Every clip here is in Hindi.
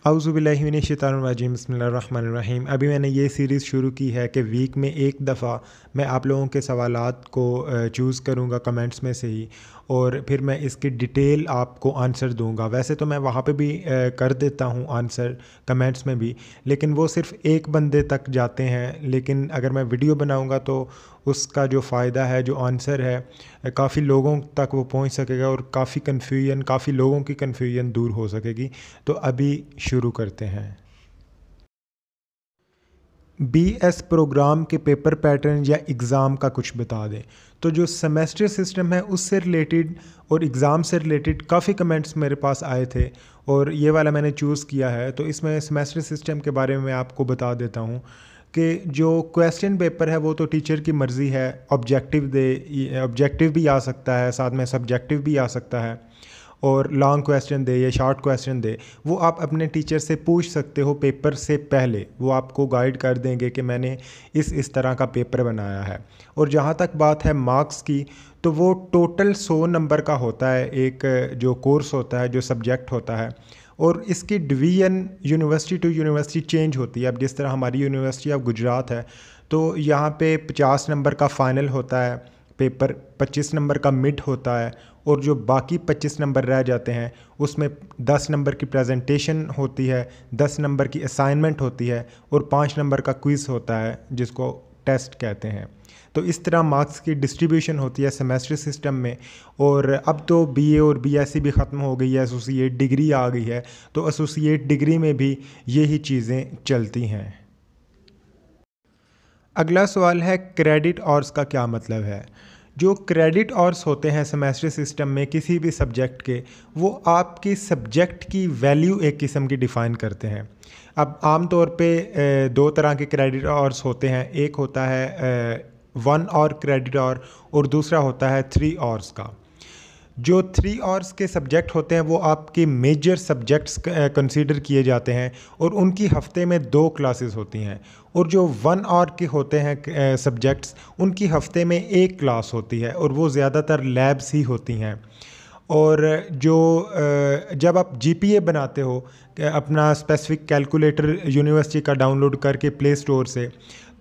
औज़ुबिल्लाहि मिनश्शैतानिर्रजीम बिस्मिल्लाहिर्रहमानिर्रहीम। अभी मैंने ये सीरीज़ शुरू की है कि वीक में एक दफ़ा मैं आप लोगों के सवालात को चूज़ करूँगा कमेंट्स में से ही, और फिर मैं इसकी डिटेल आपको आंसर दूँगा। वैसे तो मैं वहाँ पे भी कर देता हूँ आंसर कमेंट्स में भी, लेकिन वो सिर्फ़ एक बंदे तक जाते हैं। लेकिन अगर मैं वीडियो बनाऊँगा तो उसका जो फ़ायदा है, जो आंसर है, काफ़ी लोगों तक वो पहुँच सकेगा और काफ़ी लोगों की कन्फ्यूजन दूर हो सकेगी। तो अभी शुरू करते हैं। बीएस प्रोग्राम के पेपर पैटर्न या एग्ज़ाम का कुछ बता दें। तो जो सेमेस्टर सिस्टम है उससे रिलेटेड और एग्ज़ाम से रिलेटेड काफ़ी कमेंट्स मेरे पास आए थे, और ये वाला मैंने चूज़ किया है। तो इसमें सेमेस्टर सिस्टम के बारे में मैं आपको बता देता हूँ कि जो क्वेश्चन पेपर है वो तो टीचर की मर्ज़ी है। ऑब्जेक्टिव भी आ सकता है, साथ में सब्जेक्टिव भी आ सकता है, और लॉन्ग क्वेश्चन दे या शॉर्ट क्वेश्चन दे, वो आप अपने टीचर से पूछ सकते हो पेपर से पहले। वो आपको गाइड कर देंगे कि मैंने इस तरह का पेपर बनाया है। और जहाँ तक बात है मार्क्स की, तो वो टोटल 100 नंबर का होता है, एक जो कोर्स होता है, जो सब्जेक्ट होता है। और इसकी division university to university change होती है। अब जिस तरह हमारी यूनिवर्सिटी ऑफ गुजरात है, तो यहाँ पे 50 नंबर का फ़ाइनल होता है पेपर, 25 नंबर का मिड होता है, और जो बाकी 25 नंबर रह जाते हैं उसमें 10 नंबर की प्रेजेंटेशन होती है, 10 नंबर की असाइनमेंट होती है, और 5 नंबर का क्विज़ होता है जिसको टेस्ट कहते हैं। तो इस तरह मार्क्स की डिस्ट्रीब्यूशन होती है सेमेस्टर सिस्टम में। और अब तो बीए और बीएससी भी ख़त्म हो गई है, एसोसिएट डिग्री आ गई है, तो एसोसिएट डिग्री में भी यही चीज़ें चलती हैं। अगला सवाल है क्रेडिट आवर्स का क्या मतलब है। जो क्रेडिट आवर्स होते हैं सेमेस्टर सिस्टम में किसी भी सब्जेक्ट के, वो आपकी सब्जेक्ट की वैल्यू एक किस्म की डिफ़ाइन करते हैं। अब आम तौर पे दो तरह के क्रेडिट आवर्स होते हैं। एक होता है 1 आवर क्रेडिट आवर, और दूसरा होता है 3 आवर्स का। जो 3 आवर्स के सब्जेक्ट होते हैं वो आपके मेजर सब्जेक्ट्स कंसीडर किए जाते हैं, और उनकी हफ्ते में 2 क्लासेस होती हैं। और जो 1 आवर के होते हैं सब्जेक्ट्स, उनकी हफ्ते में 1 क्लास होती है, और वो ज़्यादातर लैब्स ही होती हैं। और जो जब आप जीपीए बनाते हो अपना स्पेसिफिक कैलकुलेटर यूनिवर्सिटी का डाउनलोड करके प्ले स्टोर से,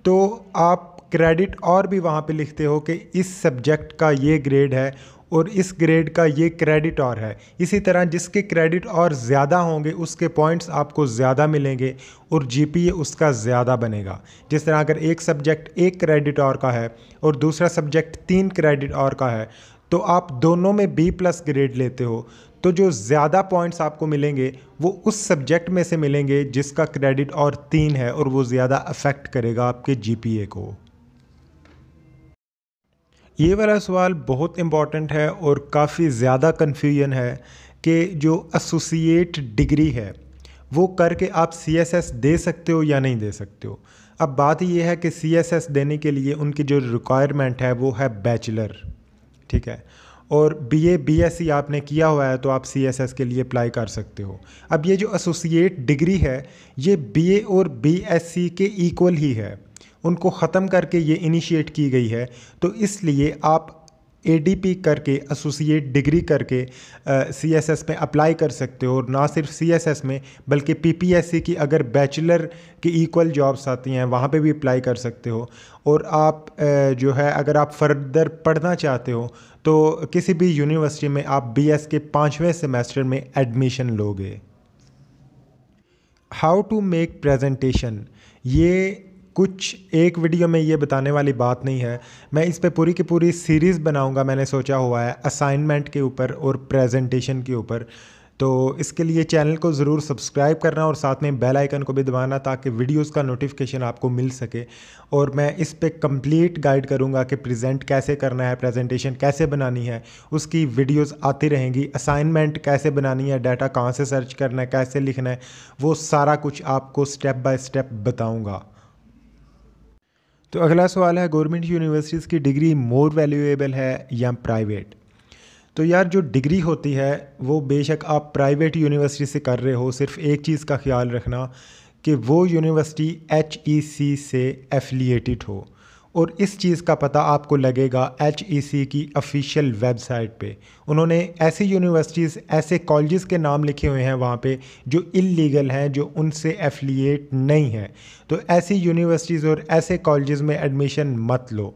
तो आप क्रेडिट और भी वहाँ पे लिखते हो कि इस सब्जेक्ट का ये ग्रेड है और इस ग्रेड का ये क्रेडिट और है। इसी तरह जिसके क्रेडिट और ज़्यादा होंगे उसके पॉइंट्स आपको ज़्यादा मिलेंगे और जीपीए उसका ज़्यादा बनेगा। जिस तरह अगर एक सब्जेक्ट 1 क्रेडिट और का है और दूसरा सब्जेक्ट 3 क्रेडिट और का है, तो आप दोनों में B+ ग्रेड लेते हो, तो जो ज़्यादा पॉइंट्स आपको मिलेंगे वो उस सब्जेक्ट में से मिलेंगे जिसका क्रेडिट और 3 है, और वो ज़्यादा अफेक्ट करेगा आपके जीपीए को। ये वाला सवाल बहुत इम्पॉर्टेंट है और काफ़ी ज़्यादा कन्फ्यूजन है कि जो एसोसिएट डिग्री है वो करके आप सीएसएस दे सकते हो या नहीं दे सकते हो। अब बात ये है कि सीएसएस देने के लिए उनकी जो रिक्वायरमेंट है वो है बैचलर, ठीक है, और बीए बीएससी आपने किया हुआ है तो आप सीएसएस के लिए अप्लाई कर सकते हो। अब ये जो एसोसिएट डिग्री है ये बीए और बीएससी के इक्वल ही है, उनको ख़त्म करके ये इनिशिएट की गई है। तो इसलिए आप एडीपी करके एसोसिएट डिग्री करके सीएसएस में अप्लाई कर सकते हो, और ना सिर्फ सीएसएस में बल्कि पीपीएससी की अगर बैचलर की इक्वल जॉब्स आती हैं वहाँ पे भी अप्लाई कर सकते हो। और आप जो है अगर आप फर्दर पढ़ना चाहते हो तो किसी भी यूनिवर्सिटी में आप बीएस के 5वें सेमेस्टर में एडमिशन लोगे। हाउ टू मेक प्रेजेंटेशन, ये कुछ एक वीडियो में ये बताने वाली बात नहीं है। मैं इस पे पूरी की पूरी सीरीज़ बनाऊंगा, मैंने सोचा हुआ है असाइनमेंट के ऊपर और प्रेजेंटेशन के ऊपर। तो इसके लिए चैनल को ज़रूर सब्सक्राइब करना और साथ में बेल आइकन को भी दबाना ताकि वीडियोस का नोटिफिकेशन आपको मिल सके। और मैं इस पे कंप्लीट गाइड करूँगा कि प्रेजेंट कैसे करना है, प्रेजेंटेशन कैसे बनानी है, उसकी वीडियोस आती रहेंगी। असाइनमेंट कैसे बनानी है, डाटा कहाँ से सर्च करना है, कैसे लिखना है, वो सारा कुछ आपको स्टेप बाय स्टेप बताऊँगा। तो अगला सवाल है गवर्नमेंट यूनिवर्सिटीज़ की डिग्री मोर वैल्यूएबल है या प्राइवेट। तो यार जो डिग्री होती है वो बेशक आप प्राइवेट यूनिवर्सिटी से कर रहे हो, सिर्फ एक चीज़ का ख्याल रखना कि वो यूनिवर्सिटी HEC से एफिलिएटेड हो। और इस चीज़ का पता आपको लगेगा HEC की ऑफिशियल वेबसाइट पे। उन्होंने ऐसी यूनिवर्सिटीज़, ऐसे कॉलेजेस के नाम लिखे हुए हैं वहाँ पे जो इल्लीगल हैं, जो उनसे एफिलिएट नहीं हैं। तो ऐसी यूनिवर्सिटीज़ और ऐसे कॉलेजेस में एडमिशन मत लो।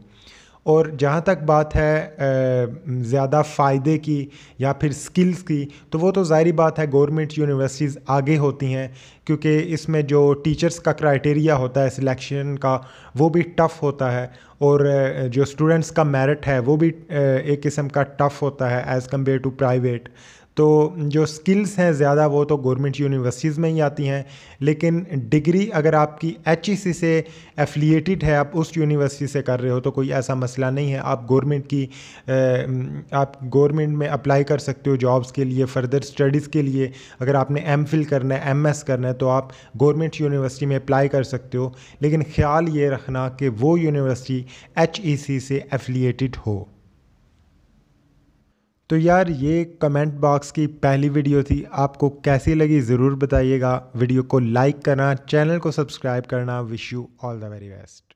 और जहाँ तक बात है ज़्यादा फ़ायदे की या फिर स्किल्स की, तो वो तो ज़ाहिर बात है गवर्नमेंट यूनिवर्सिटीज़ आगे होती हैं, क्योंकि इसमें जो टीचर्स का क्राइटेरिया होता है सिलेक्शन का वो भी टफ़ होता है, और जो स्टूडेंट्स का मेरिट है वो भी एक किस्म का टफ़ होता है एज़ कम्पेयर टू प्राइवेट। तो जो स्किल्स हैं ज़्यादा वो तो गवर्नमेंट यूनिवर्सिटीज़ में ही आती हैं, लेकिन डिग्री अगर आपकी HEC से एफिलिएटेड है, आप उस यूनिवर्सिटी से कर रहे हो, तो कोई ऐसा मसला नहीं है। आप गवर्नमेंट में अप्लाई कर सकते हो जॉब्स के लिए, फ़र्दर स्टडीज़ के लिए। अगर आपने MPhil करना है, MS करना है, तो आप गवर्नमेंट यूनिवर्सिटी में अप्लाई कर सकते हो, लेकिन ख़्याल ये रखना कि वो यूनिवर्सिटी HEC से एफिलिएटेड हो। तो यार ये कमेंट बॉक्स की पहली वीडियो थी, आपको कैसी लगी ज़रूर बताइएगा। वीडियो को लाइक करना, चैनल को सब्सक्राइब करना। Wish you all the very best.